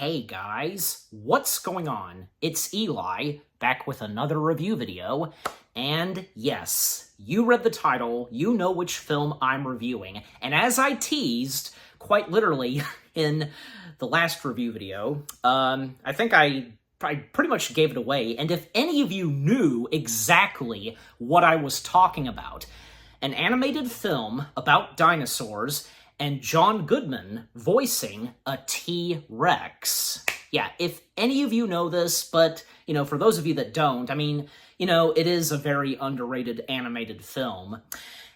Hey guys, what's going on? It's Eli, back with another review video, and yes, you read the title, you know which film I'm reviewing, and as I teased, quite literally, in the last review video, I think I pretty much gave it away, and if any of you knew exactly what I was talking about, an animated film about dinosaurs, and John Goodman voicing a T-Rex. Yeah, if any of you know this, but, for those of you that don't, it is a very underrated animated film.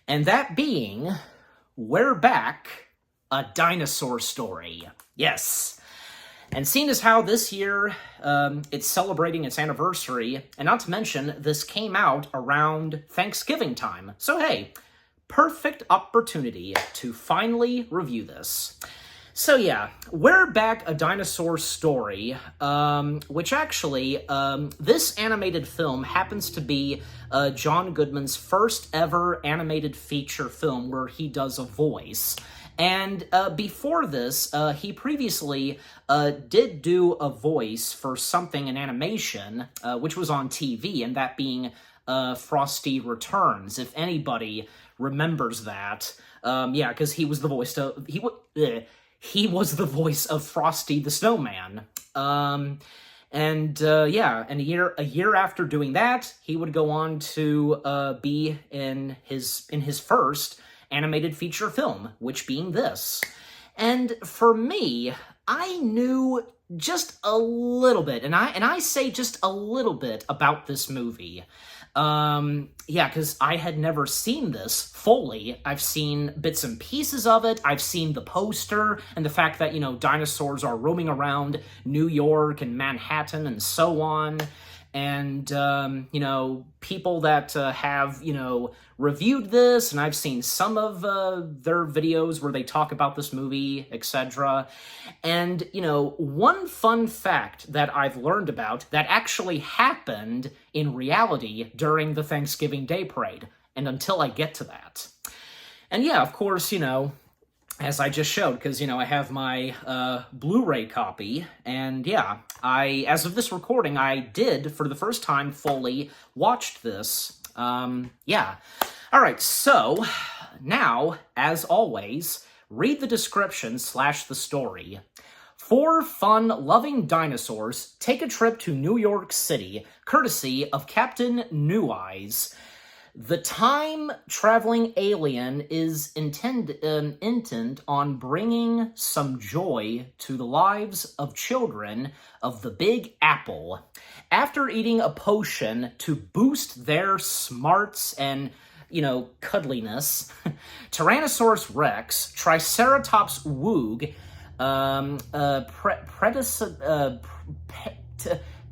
And that being, We're Back, A Dinosaur Story. Yes. And seeing as how this year, it's celebrating its anniversary, and not to mention, this came out around Thanksgiving time. So hey, perfect opportunity to finally review this. So yeah, We're Back, A Dinosaur Story, which actually, this animated film happens to be John Goodman's first ever animated feature film where he does a voice. And before this, he previously did do a voice for something in animation, which was on TV, and that being Frosty Returns, if anybody remembers that. Yeah, because he was the voice of he was the voice of Frosty the Snowman. Yeah, and a year after doing that, he would go on to be in his first animated feature film, which being this. And for me, I knew just a little bit, and I say just a little bit about this movie. Yeah, because I had never seen this fully. I've seen bits and pieces of it. I've seen the poster and the fact that, dinosaurs are roaming around New York and Manhattan and so on. And, people that have, reviewed this, and I've seen some of their videos where they talk about this movie, etc. And, one fun fact that I've learned about that actually happened in reality during the Thanksgiving Day Parade, and until I get to that. And yeah, of course, as I just showed, because, I have my Blu-ray copy, and yeah, as of this recording, I did, for the first time, fully watched this. Yeah. Alright, so, now, as always, read the description / the story. 4 fun-loving dinosaurs take a trip to New York City, courtesy of Captain New Eyes. The time-traveling alien is intent on bringing some joy to the lives of children of the Big Apple. After eating a potion to boost their smarts and, cuddliness, Tyrannosaurus Rex, Triceratops Woog,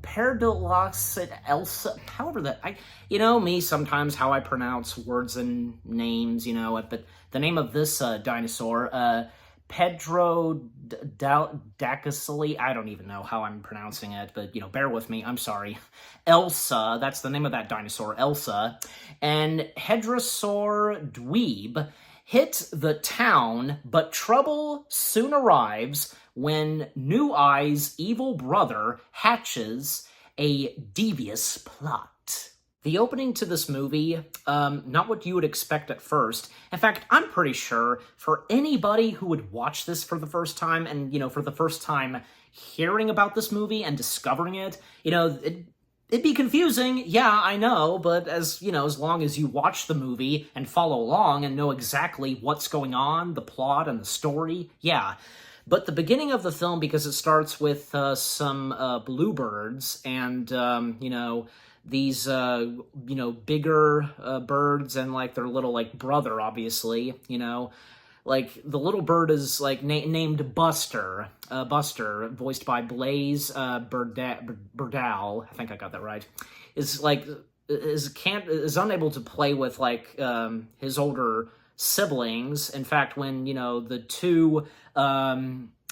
Perdoloxid Elsa, however that, me sometimes how I pronounce words and names, but the name of this dinosaur, Pedro Dacasili, I don't even know how I'm pronouncing it, but, bear with me, I'm sorry. Elsa, that's the name of that dinosaur, Elsa, and Hedrosaur Dweeb hit the town, but trouble soon arrives when New Eye's evil brother hatches a devious plot. The opening to this movie, not what you would expect at first. In fact, I'm pretty sure for anybody who would watch this for the first time and, for the first time hearing about this movie and discovering it, it'd be confusing, yeah, I know, but as long as you watch the movie and follow along and know exactly what's going on, the plot and the story, yeah. But the beginning of the film, because it starts with some bluebirds and, these, bigger birds and, their little, brother, obviously, the little bird is, named Buster. Buster, voiced by Blaze Burdell, I think I got that right, is unable to play with, his older siblings. In fact, when, the two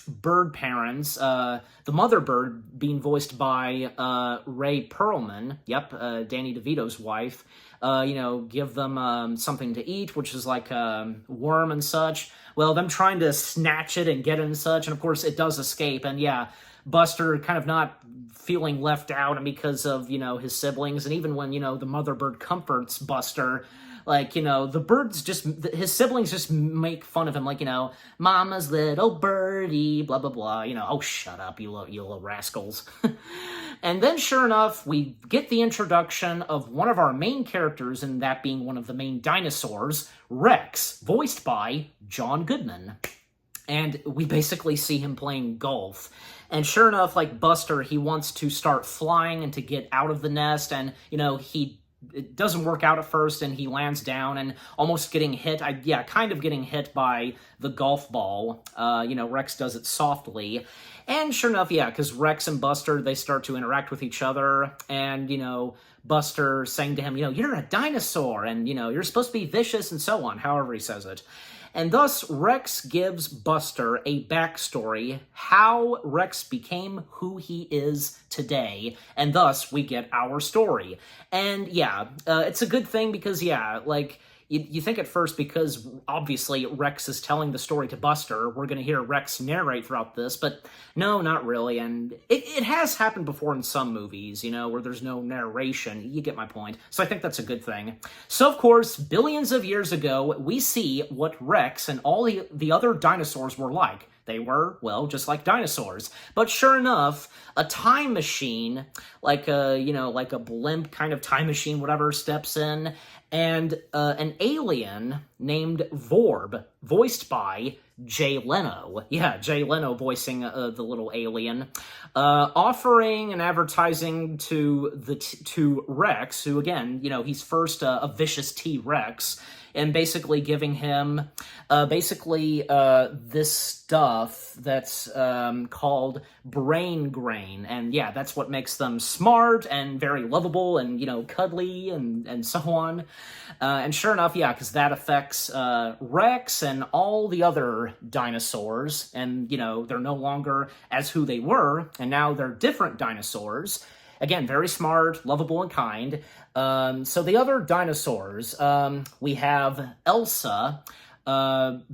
bird parents, the mother bird being voiced by Ray Perlman, Danny DeVito's wife, give them something to eat, which is like a worm and such. Well, them trying to snatch it and get it and such, and of course it does escape, and yeah, Buster kind of not feeling left out and because of, his siblings. And even when, the mother bird comforts Buster, like, the birds just, his siblings just make fun of him, like, mama's little birdie, blah, blah, blah, oh, shut up, you little rascals. And then, sure enough, we get the introduction of one of our main characters, and that being one of the main dinosaurs, Rex, voiced by John Goodman. And we basically see him playing golf. And sure enough, like Buster, he wants to start flying and to get out of the nest, and, it doesn't work out at first, and he lands down and almost getting hit. Kind of getting hit by the golf ball. Rex does it softly. And sure enough, because Rex and Buster, they start to interact with each other, and, Buster saying to him, you're a dinosaur, and, you're supposed to be vicious, and so on, however he says it. And thus, Rex gives Buster a backstory, how Rex became who he is today, and thus we get our story. And it's a good thing because, you think at first, because obviously Rex is telling the story to Buster, we're going to hear Rex narrate throughout this, but no, not really. And it has happened before in some movies, where there's no narration. You get my point. So I think that's a good thing. So, of course, billions of years ago, we see what Rex and all the other dinosaurs were like. They were, well, just like dinosaurs. But sure enough, a time machine, like a blimp kind of time machine, whatever, steps in, and an alien named Vorb, voiced by Jay Leno. Yeah, Jay Leno voicing the little alien, offering and advertising to Rex, who again, he's first a vicious T-Rex, and basically giving him this stuff that's called brain grain. And that's what makes them smart and very lovable and, cuddly and so on. And sure enough, because that affects Rex and all the other dinosaurs. And, they're no longer as who they were, and now they're different dinosaurs. Again, very smart, lovable, and kind. So the other dinosaurs, we have Elsa,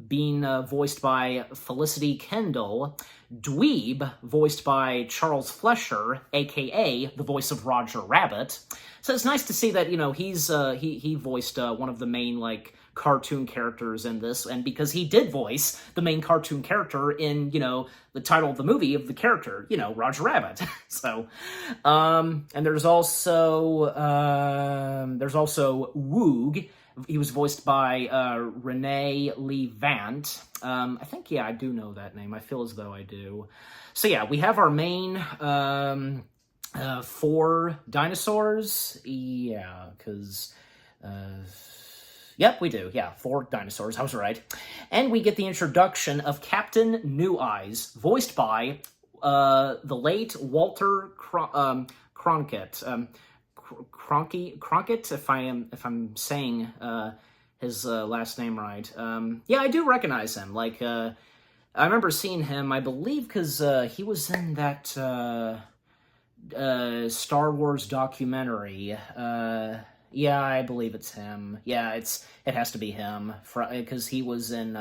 being voiced by Felicity Kendall, Dweeb, voiced by Charles Flesher, a.k.a. the voice of Roger Rabbit. So it's nice to see that, he voiced one of the main, cartoon characters in this, and because he did voice the main cartoon character in, the title of the movie of the character, Roger Rabbit. So, and there's also Woog. He was voiced by Renee Lee Vant. I think, I do know that name. I feel as though I do. So we have our main 4 dinosaurs. Because yep, we do. 4 dinosaurs. I was right. And we get the introduction of Captain New Eyes, voiced by the late Walter Cronkite. Cronkite, if I'm saying his last name right. I do recognize him. I remember seeing him, I believe, because he was in that Star Wars documentary. I believe it's him. It has to be him, because he was in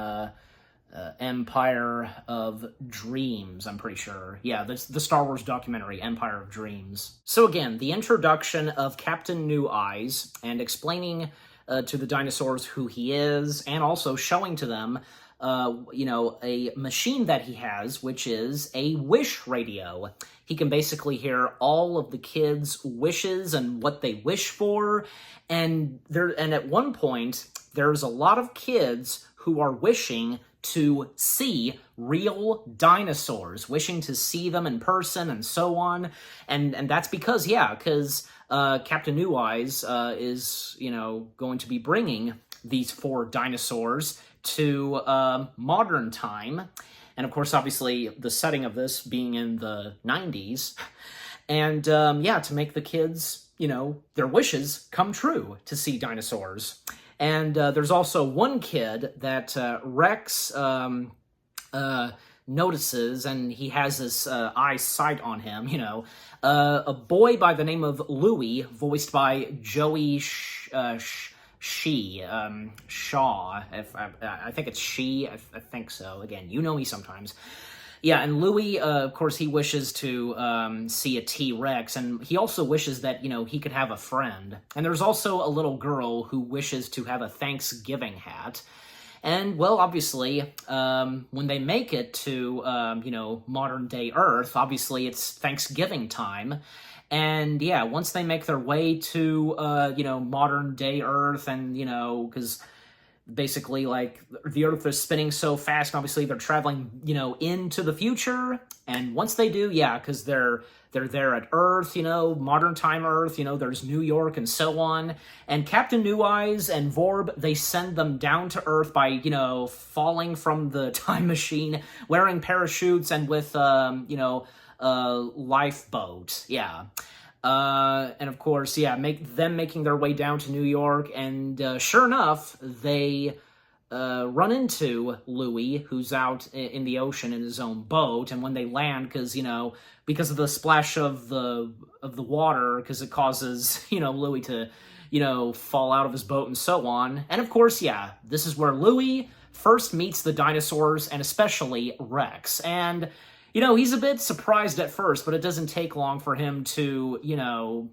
Empire of Dreams, I'm pretty sure. The Star Wars documentary, Empire of Dreams. So again, the introduction of Captain New Eyes, and explaining to the dinosaurs who he is, and also showing to them a machine that he has, which is a wish radio. He can basically hear all of the kids' wishes and what they wish for, and at one point, there's a lot of kids who are wishing to see real dinosaurs, wishing to see them in person and so on, and that's because Captain New Eyes is going to be bringing these 4 dinosaurs to modern time. And of course, obviously, the setting of this being in the 90s. And to make the kids, their wishes come true to see dinosaurs. And there's also one kid that Rex notices, and he has this eyesight on him, a boy by the name of Louie, voiced by Joey Shaw. I think it's she. I think so. Again, you know me sometimes. Yeah, and Louie, of course, he wishes to see a T-Rex, and he also wishes that, he could have a friend. And there's also a little girl who wishes to have a Thanksgiving hat. And, well, obviously, when they make it to, modern-day Earth, obviously it's Thanksgiving time. And, yeah, once they make their way to, modern-day Earth, and, because basically, like, the Earth is spinning so fast, and obviously they're traveling, into the future. And once they do, yeah, because they're there at Earth, modern time Earth, there's New York and so on. And Captain New Eyes and Vorb, they send them down to Earth by, falling from the time machine, wearing parachutes, and with, lifeboat. Yeah. And of course, yeah, making their way down to New York, and sure enough, they run into Louie, who's out in the ocean in his own boat. And when they land, because of the splash of the water, because it causes Louie to fall out of his boat and so on. And of course, yeah, this is where Louie first meets the dinosaurs, and especially Rex. And he's a bit surprised at first, but it doesn't take long for him to,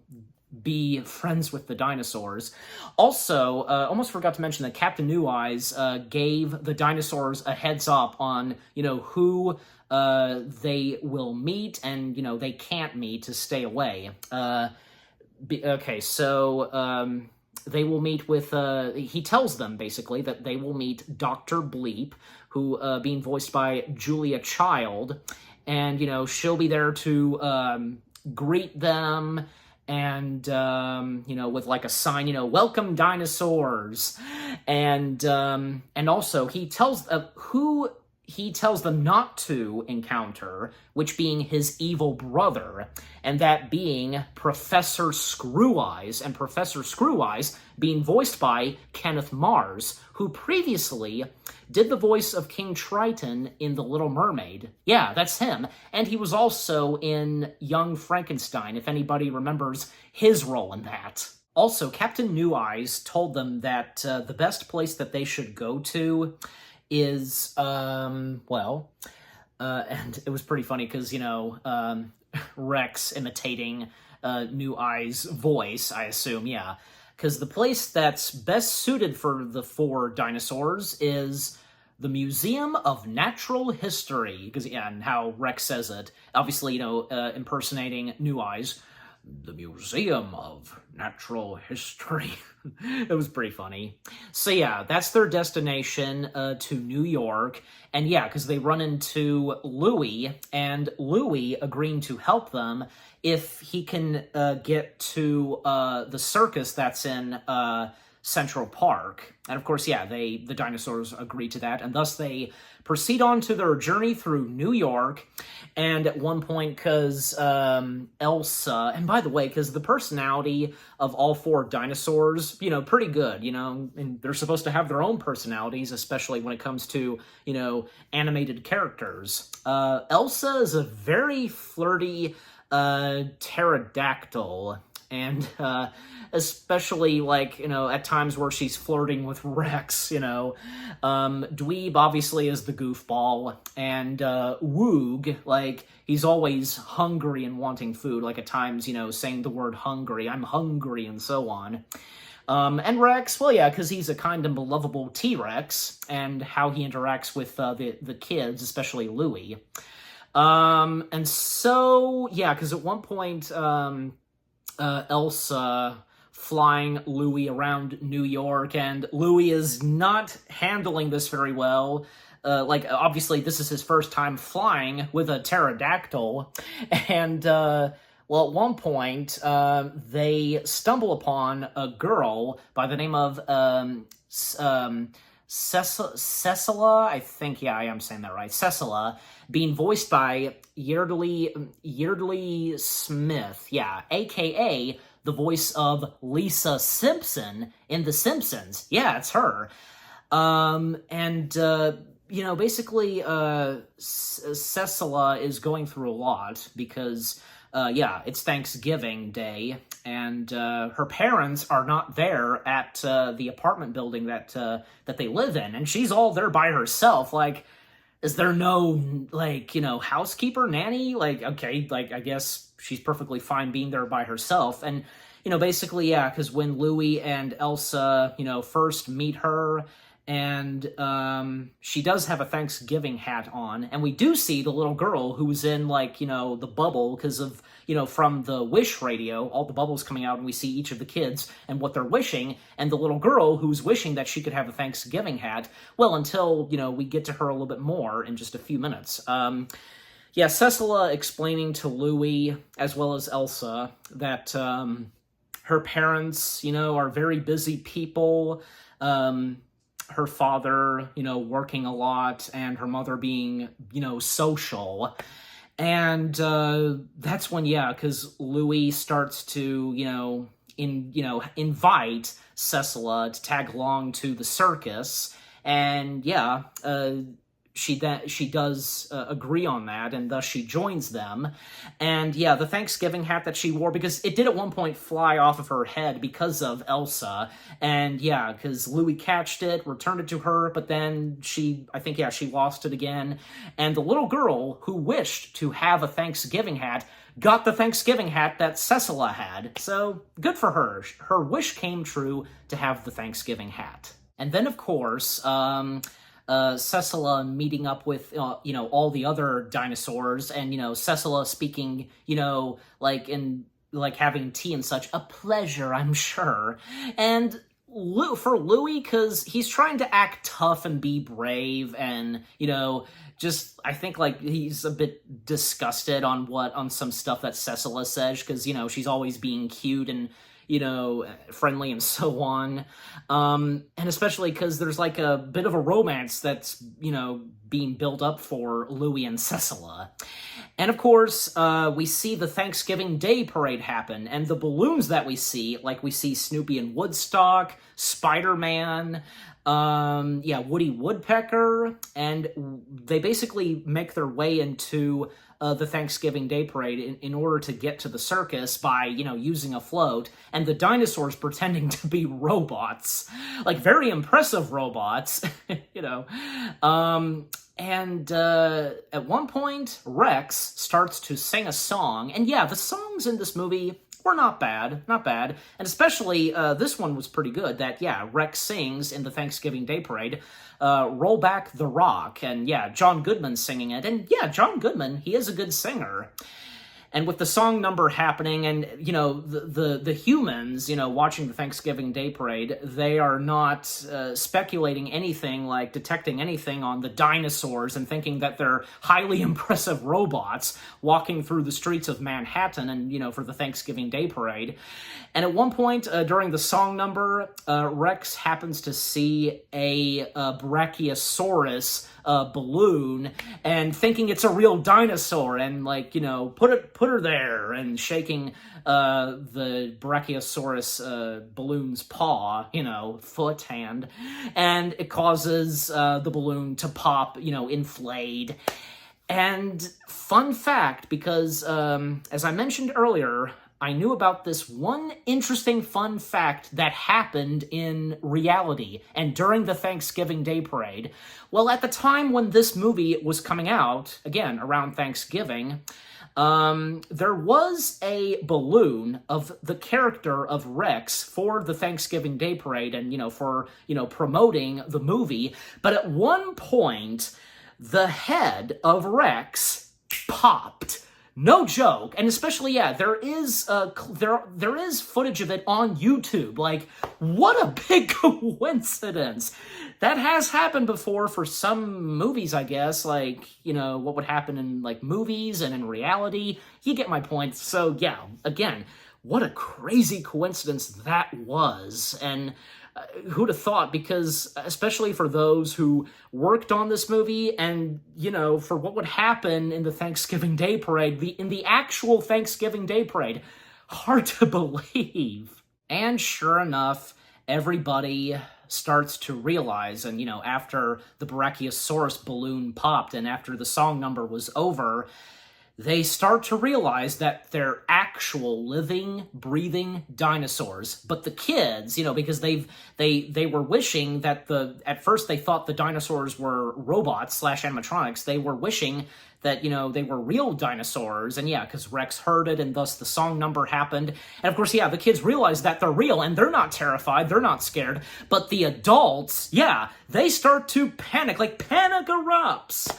be friends with the dinosaurs. Also, almost forgot to mention that Captain New Eyes gave the dinosaurs a heads up on, who they will meet and, they can't meet to stay away. Okay, so they will meet with, he tells them, basically, that they will meet Dr. Bleep, who, being voiced by Julia Child, and, she'll be there to greet them, and, with, like, a sign, welcome dinosaurs, and also, he tells, who he tells them not to encounter, which being his evil brother, and that being Professor Screw-Eyes, and Professor Screw-Eyes being voiced by Kenneth Mars, who previously did the voice of King Triton in The Little Mermaid. Yeah, that's him. And he was also in Young Frankenstein, if anybody remembers his role in that. Also, Captain New Eyes told them that the best place that they should go to is, and it was pretty funny because, Rex imitating New Eyes' voice, I assume, yeah. Because the place that's best suited for the 4 dinosaurs is the Museum of Natural History. Because, yeah, and how Rex says it. Obviously, impersonating New Eyes. The Museum of Natural History. It was pretty funny. So yeah, that's their destination to New York. And yeah, because they run into Louie, and Louie agreeing to help them if he can get to the circus that's in Central Park. And of course, yeah, the dinosaurs agree to that, and thus they proceed on to their journey through New York. And at one point, because Elsa, and by the way, because the personality of all 4 dinosaurs, pretty good, and they're supposed to have their own personalities, especially when it comes to, animated characters. Elsa is a very flirty pterodactyl, and especially, like, at times where she's flirting with Rex, Dweeb obviously is the goofball, and Woog, like, he's always hungry and wanting food, like, at times, saying the word hungry, I'm hungry, and so on. And Rex, well, yeah, because he's a kind and lovable T-Rex, and how he interacts with the kids, especially Louie. And so, yeah, because at one point, Elsa flying Louie around New York, and Louie is not handling this very well. Obviously, this is his first time flying with a pterodactyl, and, at one point, they stumble upon a girl by the name of, Cecilia, I think, yeah, I am saying that right, Cecilia, being voiced by Yeardley Smith, yeah, a.k.a. the voice of Lisa Simpson in The Simpsons. Yeah, it's her. Basically, Cecilia is going through a lot because, it's Thanksgiving Day, and her parents are not there at the apartment building that they live in, and she's all there by herself. Like, is there no, like, housekeeper, nanny? Like, okay, like, I guess she's perfectly fine being there by herself. And, basically, yeah, because when Louie and Elsa, first meet her, and she does have a Thanksgiving hat on, and we do see the little girl who's in, like, the bubble because of, from the Wish radio, all the bubbles coming out, and we see each of the kids and what they're wishing, and the little girl who's wishing that she could have a Thanksgiving hat, well, until, we get to her a little bit more in just a few minutes. Yeah, Cecilia explaining to Louie, as well as Elsa, that her parents, are very busy people, her father, working a lot, and her mother being, social. And that's when, yeah, because Louie starts to, invite Cecilia to tag along to the circus. And yeah, she does agree on that, and thus she joins them. And yeah, the Thanksgiving hat that she wore, because it did at one point fly off of her head because of Elsa, and yeah, because Louie catched it, returned it to her, but then she lost it again. And the little girl who wished to have a Thanksgiving hat got the Thanksgiving hat that Cecilia had. So good for her. Her wish came true to have the Thanksgiving hat. And then, of course, Cecilia meeting up with, all the other dinosaurs, and, Cecilia speaking, like having tea and such, a pleasure, I'm sure. And for Louie, because he's trying to act tough and be brave, and, just, I think, like, he's a bit disgusted on some stuff that Cecilia says, because, she's always being cute and, friendly and so on. And especially because there's like a bit of a romance that's, being built up for Louie and Cecilia. And of course, we see the Thanksgiving Day parade happen, and the balloons that we see, like we see Snoopy and Woodstock, Spider-Man, Woody Woodpecker, and they basically make their way into the Thanksgiving Day parade in order to get to the circus by, using a float, and the dinosaurs pretending to be robots, like very impressive robots, And at one point, Rex starts to sing a song, and yeah, the songs in this movie were not bad, and especially this one was pretty good, that, yeah, Rex sings in the Thanksgiving Day parade, Roll Back the Rock, and yeah, John Goodman singing it, and yeah, John Goodman, he is a good singer. And with the song number happening, and, the humans, watching the Thanksgiving Day parade, they are not speculating anything, like detecting anything on the dinosaurs and thinking that they're highly impressive robots walking through the streets of Manhattan and, for the Thanksgiving Day parade. And at one point during the song number, Rex happens to see a Brachiosaurus balloon and thinking it's a real dinosaur, and, like, put her there, and shaking the Brachiosaurus balloon's paw, foot, hand, and it causes the balloon to pop, inflate. And fun fact, because as I mentioned earlier, I knew about this one interesting fun fact that happened in reality and during the Thanksgiving Day parade. Well, at the time when this movie was coming out, again, around Thanksgiving, there was a balloon of the character of Rex for the Thanksgiving Day parade and, for, promoting the movie. But at one point, the head of Rex popped. No joke. And especially, yeah, there is footage of it on YouTube. Like, what a big coincidence. That has happened before for some movies, I guess, like, what would happen in, like, movies and in reality. You get my point. So, yeah, again, what a crazy coincidence that was. And who'd have thought? Because especially for those who worked on this movie and, for what would happen in the Thanksgiving Day parade, in the actual Thanksgiving Day parade, hard to believe. And sure enough, everybody starts to realize, and, after the Brachiosaurus balloon popped and after the song number was over, they start to realize that they're actual living, breathing dinosaurs. But the kids, because they were wishing that at first they thought the dinosaurs were robots / animatronics. They were wishing that, they were real dinosaurs. And yeah, because Rex heard it, and thus the song number happened. And of course, yeah, the kids realize that they're real, and they're not terrified, they're not scared. But the adults, yeah, they start to panic, like panic erupts.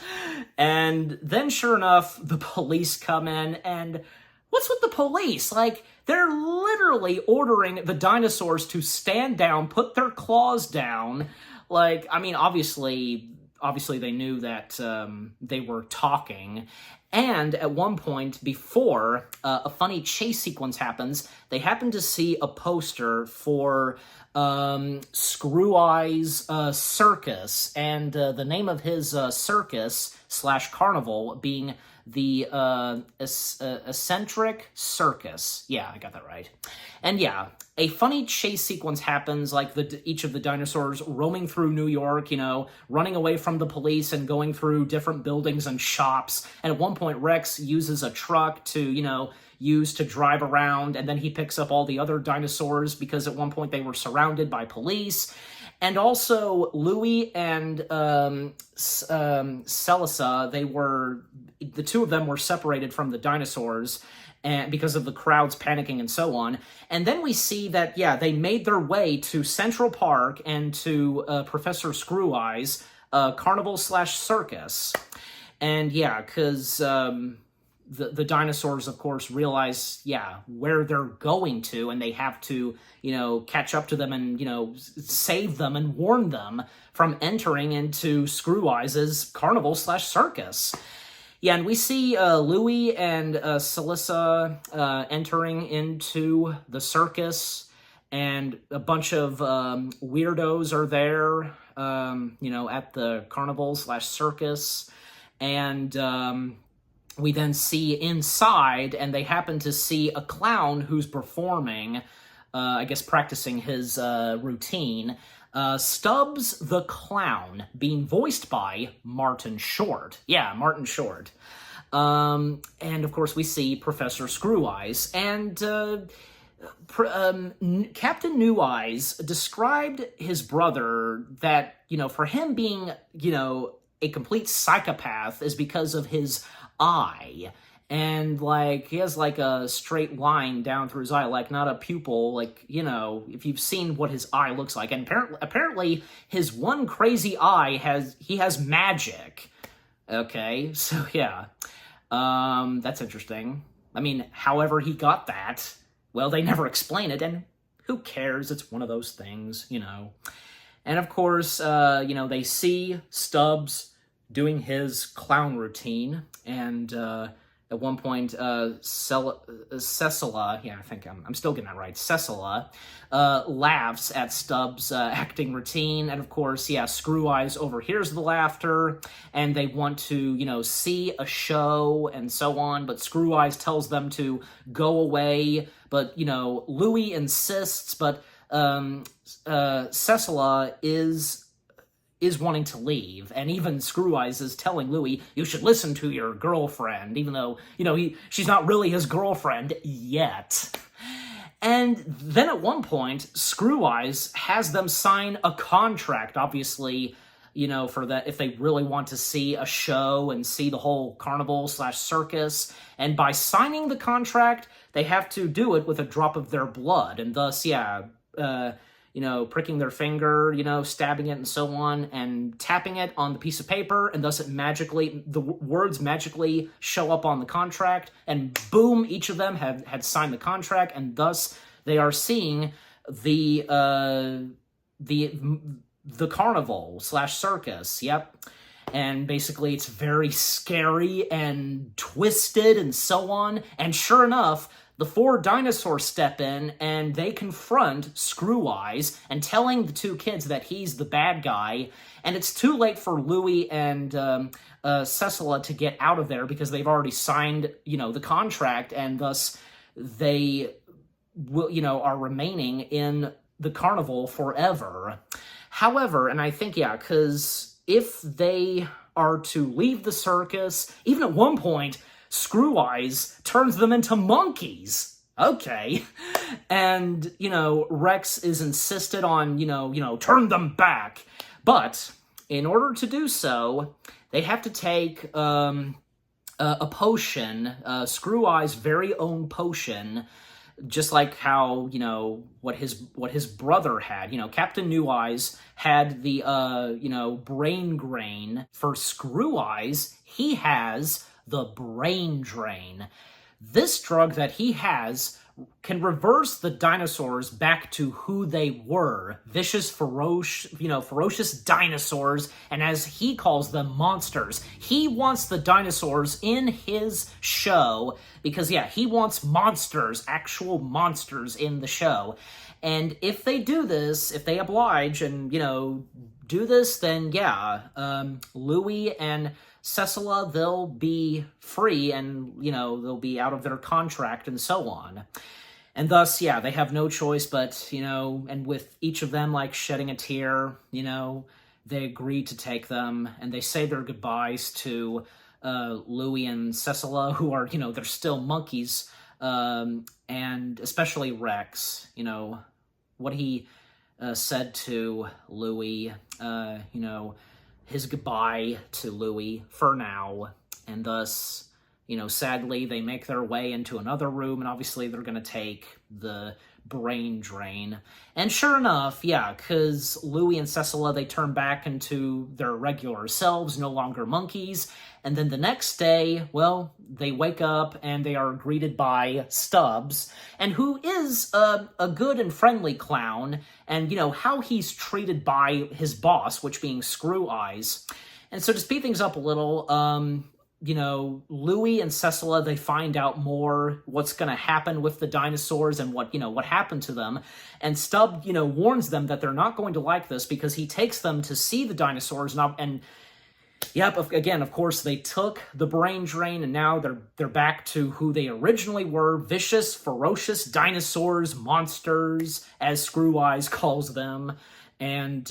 And then sure enough, the police come in, and what's with the police? Like, they're literally ordering the dinosaurs to stand down, put their claws down. Like, I mean, obviously they knew that they were talking. And at one point, before a funny chase sequence happens, they happen to see a poster for Screw Eye's circus, and the name of his circus / carnival being the eccentric circus. Yeah, I got that right. And yeah, a funny chase sequence happens, like each of the dinosaurs roaming through New York, running away from the police and going through different buildings and shops. And at one point, Rex uses a truck to, use to drive around, and then he picks up all the other dinosaurs because at one point they were surrounded by police. And also, Louie and Cecilia, the two of them were separated from the dinosaurs and because of the crowds panicking and so on. And then we see that, yeah, they made their way to Central Park and to Professor Screw Eye's carnival / circus. And yeah, because the dinosaurs, of course, realize, yeah, where they're going to, and they have to, catch up to them and, save them and warn them from entering into Screw Eye's carnival / circus. Yeah, and we see Louie and Cecilia entering into the circus, and a bunch of weirdos are there, at the carnival / circus, and we then see inside, and they happen to see a clown who's performing, practicing his routine. Stubbs the Clown, being voiced by Martin Short. Yeah, Martin Short. And of course we see Professor Screw Eyes. And Captain New Eyes described his brother that, for him being, a complete psychopath is because of his eye. And, he has, a straight line down through his eye, not a pupil, if you've seen what his eye looks like. And apparently his one crazy eye has magic. Okay, so, yeah. That's interesting. I mean, however he got that, well, they never explain it, and who cares? It's one of those things, And, of course, they see Stubbs doing his clown routine, and, at one point, Cecilia, yeah, I think I'm still getting that right, Cecilia, laughs at Stubbs' acting routine, and of course, yeah, Screw Eyes overhears the laughter, and they want to, see a show and so on, but Screw Eyes tells them to go away, but, Louie insists, but Cecilia is wanting to leave, and even Screw Eyes is telling Louie, you should listen to your girlfriend, even though, she's not really his girlfriend yet. And then at one point, Screw Eyes has them sign a contract, obviously, for that, if they really want to see a show and see the whole carnival / circus, and by signing the contract, they have to do it with a drop of their blood, and thus, yeah, pricking their finger, stabbing it and so on, and tapping it on the piece of paper, and thus the words magically show up on the contract, and boom, each of them had signed the contract, and thus they are seeing the carnival / circus, yep. And basically it's very scary and twisted and so on, and sure enough, the 4 dinosaurs step in, and they confront Screw Eyes, and telling the 2 kids that he's the bad guy, and it's too late for Louie and Cecilia to get out of there, because they've already signed, the contract, and thus they will, are remaining in the carnival forever. However, and I think, yeah, because if they are to leave the circus, even at one point, Screw Eyes turns them into monkeys. Okay. And, Rex is insisted on, turn them back. But in order to do so, they have to take a potion, Screw Eye's very own potion, just like how, what his brother had. Captain New Eyes had the, brain grain. For Screw Eyes, he has the brain drain. This drug that he has can reverse the dinosaurs back to who they were. Vicious, ferocious dinosaurs, and as he calls them, monsters. He wants the dinosaurs in his show because, he wants monsters, actual monsters in the show. And if they do this, if they oblige and, do this, then Louie and Cecilia, they'll be free and, they'll be out of their contract and so on. And thus, they have no choice but, and with each of them, shedding a tear, they agree to take them, and they say their goodbyes to Louie and Cecilia, who are, they're still monkeys, and especially Rex, what he said to Louie, his goodbye to Louie for now, and thus, sadly, they make their way into another room, and obviously they're going to take the brain drain. And sure enough, because Louie and Cecilia, they turn back into their regular selves, no longer monkeys, and then the next day, well, they wake up and they are greeted by Stubbs, and who is a good and friendly clown, and, how he's treated by his boss, which being Screw Eyes. And so to speed things up a little, Louie and Cecilia, they find out more what's going to happen with the dinosaurs and what happened to them. And Stubbs, warns them that they're not going to like this because he takes them to see the dinosaurs. And again, of course, they took the brain drain and now they're back to who they originally were. Vicious, ferocious dinosaurs, monsters, as Screw Eyes calls them. And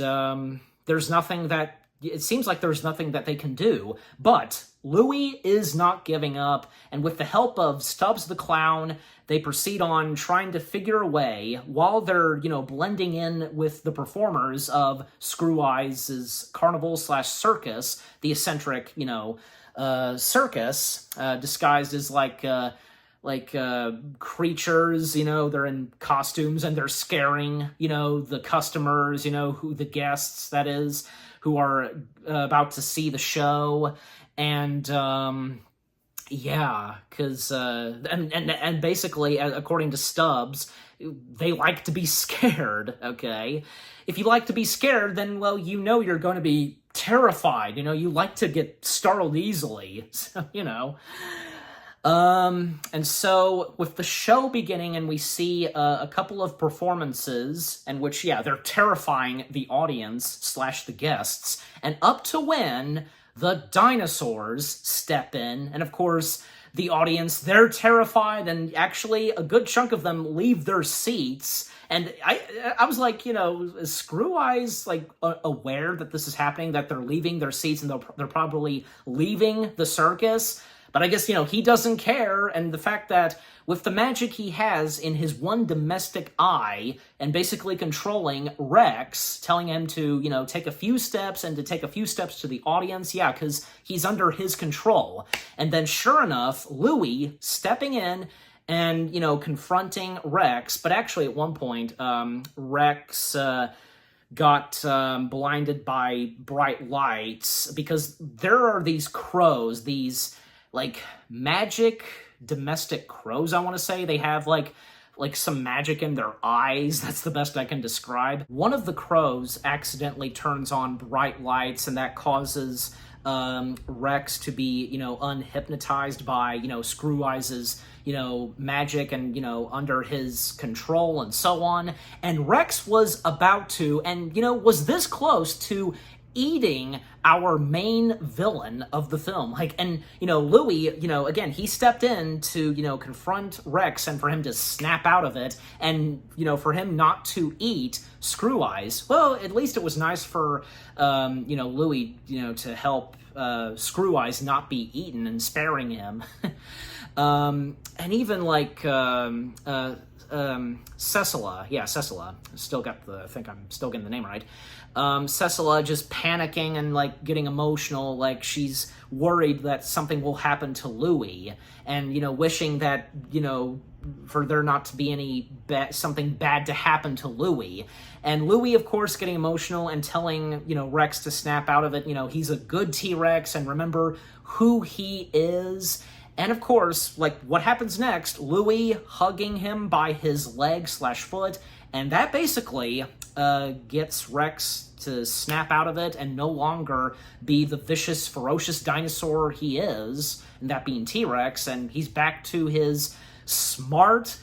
it seems like there's nothing that they can do. But Louie is not giving up, and with the help of Stubbs the Clown, they proceed on trying to figure a way, while they're, blending in with the performers of Screw Eyes' carnival/circus, the eccentric, circus, disguised as creatures, they're in costumes and they're scaring, the customers, the guests, that is, who are about to see the show. And, because, and basically, according to Stubbs, they like to be scared, okay? If you like to be scared, then, well, you're going to be terrified, you like to get startled easily, so, and so with the show beginning and we see a couple of performances in which, they're terrifying the audience/the guests, and up to when the dinosaurs step in, and of course, the audience, they're terrified, and actually a good chunk of them leave their seats. And I was like, is Screw Eyes aware that this is happening, that they're leaving their seats and they're probably leaving the circus? But I guess, he doesn't care, and the fact that with the magic he has in his one domestic eye, and basically controlling Rex, telling him to, take a few steps, and to take a few steps to the audience, because he's under his control. And then sure enough, Louie stepping in and, confronting Rex, but actually at one point, Rex got blinded by bright lights, because there are these crows, these magic domestic crows, I want to say. They have some magic in their eyes. That's the best I can describe. One of the crows accidentally turns on bright lights, and that causes Rex to be, unhypnotized by, Screw Eyes' magic and, under his control and so on. And Rex was about to, and, was this close to eating our main villain of the film. Like, and, Louie, again, he stepped in to, confront Rex and for him to snap out of it and, for him not to eat Screw Eyes. Well, at least it was nice for, Louie, to help Screw Eyes not be eaten and sparing him. And even like, Cecilia, I think I'm still getting the name right. Cecilia just panicking and like getting emotional, like she's worried that something will happen to Louie, and wishing that for there not to be any something bad to happen to Louie. And Louie, of course, getting emotional and telling Rex to snap out of it. He's a good T-Rex and remember who he is. And of course, like, what happens next? Louie hugging him by his leg/foot, and that basically gets Rex to snap out of it and no longer be the vicious, ferocious dinosaur he is, and that being T-Rex, and he's back to his smart,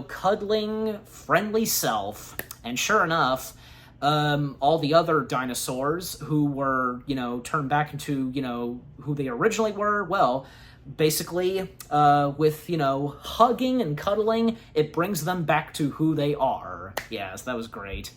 cuddling, friendly self. And sure enough, all the other dinosaurs who were, turned back into, who they originally were, well, basically, with, hugging and cuddling, it brings them back to who they are. Yes, that was great.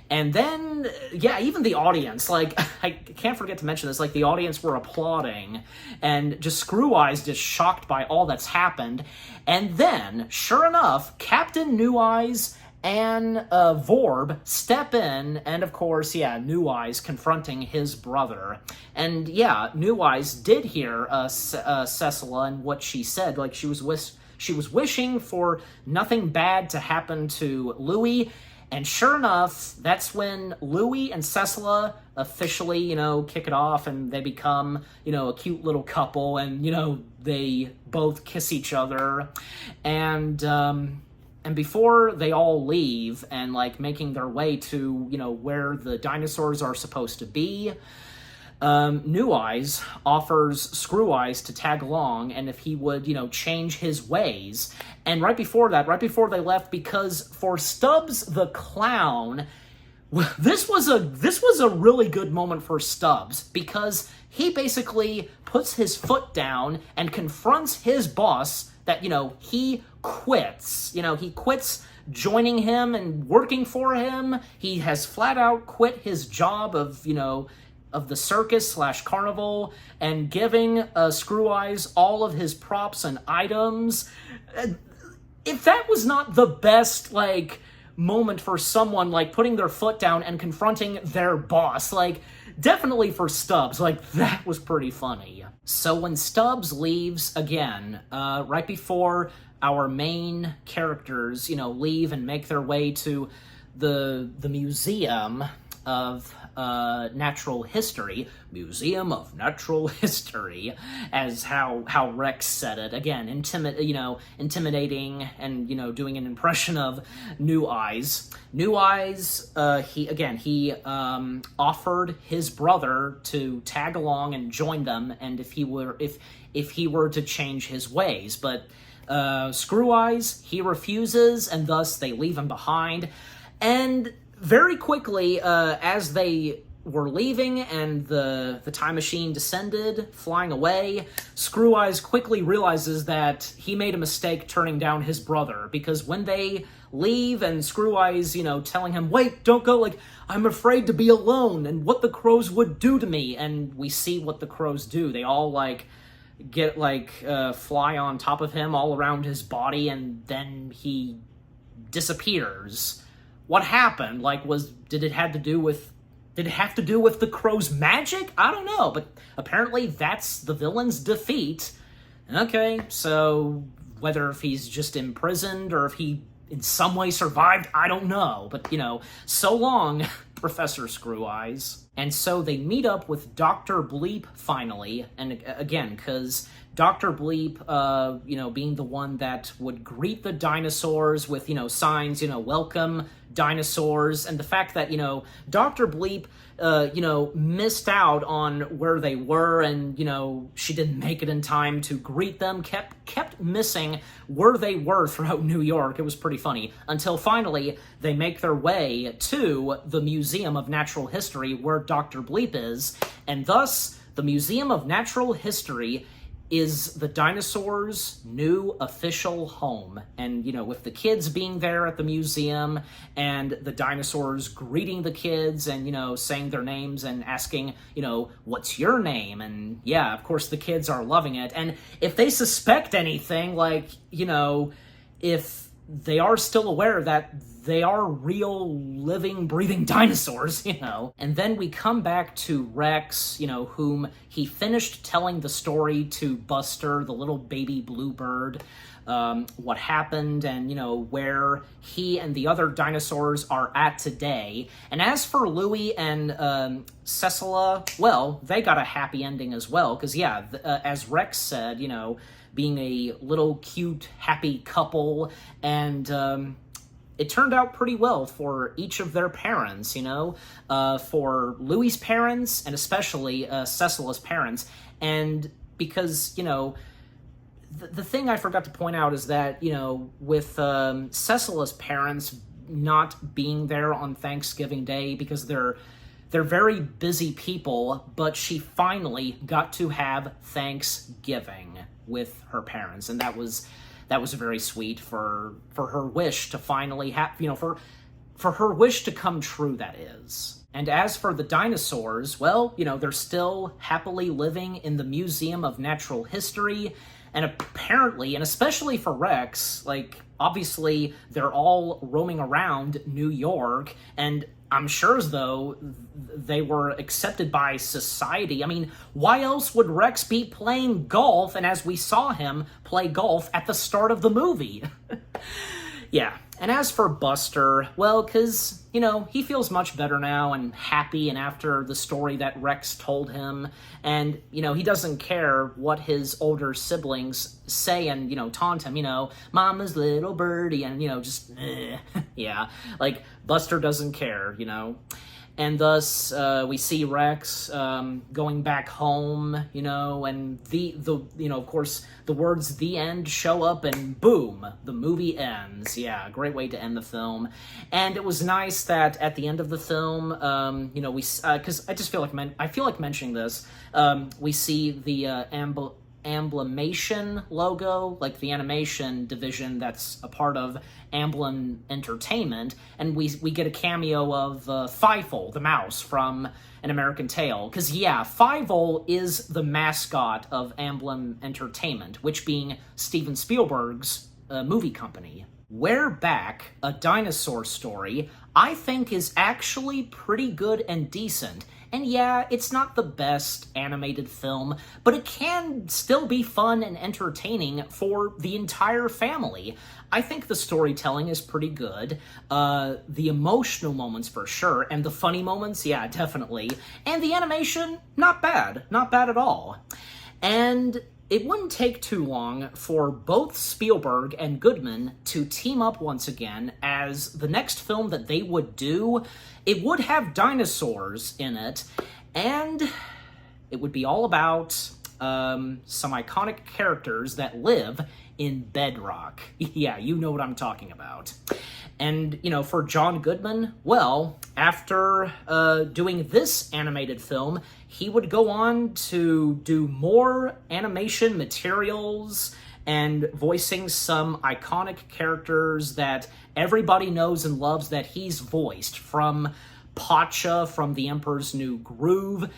And then, yeah, even the audience, like, I can't forget to mention this, like, the audience were applauding, and just Screw Eyes just shocked by all that's happened. And then, sure enough, Captain New Eyes and Vorb step in, and of course, yeah, New Eyes confronting his brother. And yeah, New Eyes did hear Cecilia and what she said. Like, she was wishing for nothing bad to happen to Louie. And sure enough, that's when Louie and Cecilia officially, kick it off, and they become, a cute little couple, and, they both kiss each other. And before they all leave and, like, making their way to, where the dinosaurs are supposed to be, New Eyes offers Screw Eyes to tag along, and if he would, change his ways. And right before they left, because for Stubbs the Clown, this was a really good moment for Stubbs, because he basically puts his foot down and confronts his boss that, he quits. He quits joining him and working for him. He has flat out quit his job of, of the circus/carnival and giving Screw Eyes all of his props and items. If that was not the best, like, moment for someone, like, putting their foot down and confronting their boss, like, definitely for Stubbs, like, that was pretty funny. So when Stubbs leaves again, right before our main characters, leave and make their way to the Museum of Natural History, Museum of Natural History, as how Rex said it. Again, intimidating, and doing an impression of New Eyes. New Eyes, he offered his brother to tag along and join them, and if he were to change his ways, but Screw Eyes, he refuses, and thus they leave him behind. And very quickly, as they were leaving and the time machine descended, flying away, Screw Eyes quickly realizes that he made a mistake turning down his brother, because when they leave and Screw Eyes, telling him, wait, don't go, like, I'm afraid to be alone, and what the crows would do to me, and we see what the crows do. They all, like, get, like, fly on top of him all around his body, and then he disappears. What happened? Like, did it have to do with the crow's magic? I don't know, but apparently that's the villain's defeat. Okay, so whether if he's just imprisoned or if he in some way survived, I don't know. But, so long, Professor Screw Eyes. And so they meet up with Dr. Bleep finally, and again, because Dr. Bleep, being the one that would greet the dinosaurs with, signs, welcome dinosaurs, and the fact that, Dr. Bleep, missed out on where they were, and, she didn't make it in time to greet them, kept missing where they were throughout New York. It was pretty funny, until finally they make their way to the Museum of Natural History where Dr. Bleep is, and thus the Museum of Natural History is the dinosaurs' new official home. And, with the kids being there at the museum and the dinosaurs greeting the kids and, saying their names and asking, what's your name? And yeah, of course the kids are loving it. And if they suspect anything, like, if they are still aware that they are real, living, breathing dinosaurs, And then we come back to Rex, whom he finished telling the story to Buster, the little baby bluebird, what happened and, where he and the other dinosaurs are at today. And as for Louie and Cecilia, well, they got a happy ending as well, because, yeah, as Rex said, being a little cute, happy couple, and it turned out pretty well for each of their parents, for Louie's parents and especially Cecilia's parents. And because, the thing I forgot to point out is that, with Cecilia's parents not being there on Thanksgiving Day because they're very busy people, but she finally got to have Thanksgiving with her parents, and that was very sweet for her wish to finally have, for her wish to come true, that is. And as for the dinosaurs, well, they're still happily living in the Museum of Natural History, and apparently, and especially for Rex, like, obviously, they're all roaming around New York, and I'm sure as though they were accepted by society. I mean, why else would Rex be playing golf, and as we saw him play golf at the start of the movie? Yeah, and as for Buster, well, because, he feels much better now and happy, and after the story that Rex told him, and, he doesn't care what his older siblings say and, taunt him, Mama's little birdie, and, just, yeah, like, Buster doesn't care, And thus, we see Rex going back home, and of course, the words "the end" show up, and boom, the movie ends. Yeah, great way to end the film. And it was nice that at the end of the film, we because I just feel like mentioning this. We see the Amblimation logo, like the animation division that's a part of Amblin Entertainment, and we get a cameo of Fievel, the mouse from An American Tail, because yeah, Fievel is the mascot of Amblin Entertainment, which being Steven Spielberg's movie company. Where Back, A Dinosaur Story, I think is actually pretty good and decent. And yeah, it's not the best animated film, but it can still be fun and entertaining for the entire family. I think the storytelling is pretty good, the emotional moments for sure, and the funny moments, yeah, definitely. And the animation, not bad at all. And it wouldn't take too long for both Spielberg and Goodman to team up once again, as the next film that they would do, it would have dinosaurs in it, and it would be all about some iconic characters that live in bedrock. Yeah, you know what I'm talking about. And, for John Goodman, well, after doing this animated film, he would go on to do more animation materials and voicing some iconic characters that everybody knows and loves that he's voiced, from Pacha from The Emperor's New Groove,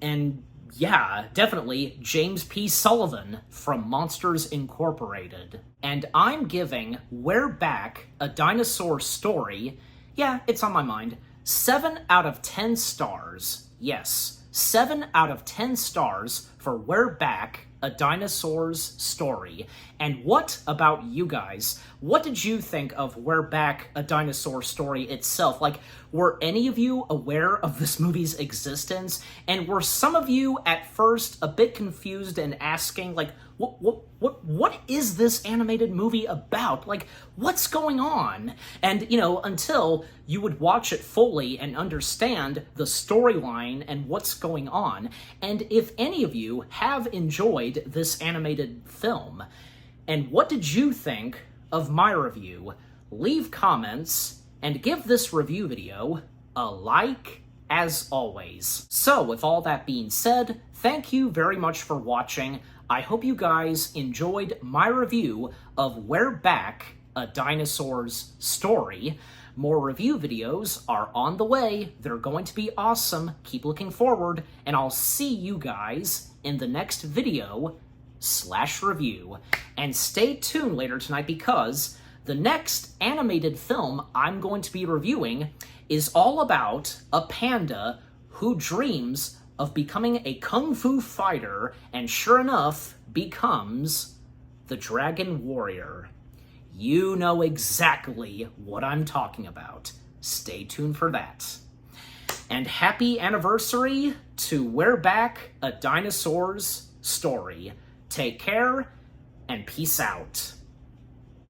and yeah, definitely James P. Sullivan from Monsters Incorporated. And I'm giving We're Back, A Dinosaur Story, yeah, it's on my mind, 7 out of 10 stars. Yes, 7 out of 10 stars for We're Back, A Dinosaur's Story. And what about you guys? What did you think of We're Back, A Dinosaur Story itself? Like, were any of you aware of this movie's existence? And were some of you at first a bit confused and asking, like, what is this animated movie about? Like, what's going on? And, you know, until you would watch it fully and understand the storyline and what's going on. And if any of you have enjoyed this animated film, and what did you think of my review? Leave comments and give this review video a like, as always. So, with all that being said, thank you very much for watching. I hope you guys enjoyed my review of We're Back, a Dinosaur's Story. More review videos are on the way. They're going to be awesome. Keep looking forward, and I'll see you guys in the next video/review. And stay tuned later tonight, because the next animated film I'm going to be reviewing is all about a panda who dreams of becoming a kung fu fighter, and sure enough, becomes the Dragon Warrior. You know exactly what I'm talking about. Stay tuned for that. And happy anniversary to We're Back, a Dinosaur's Story. Take care, and peace out.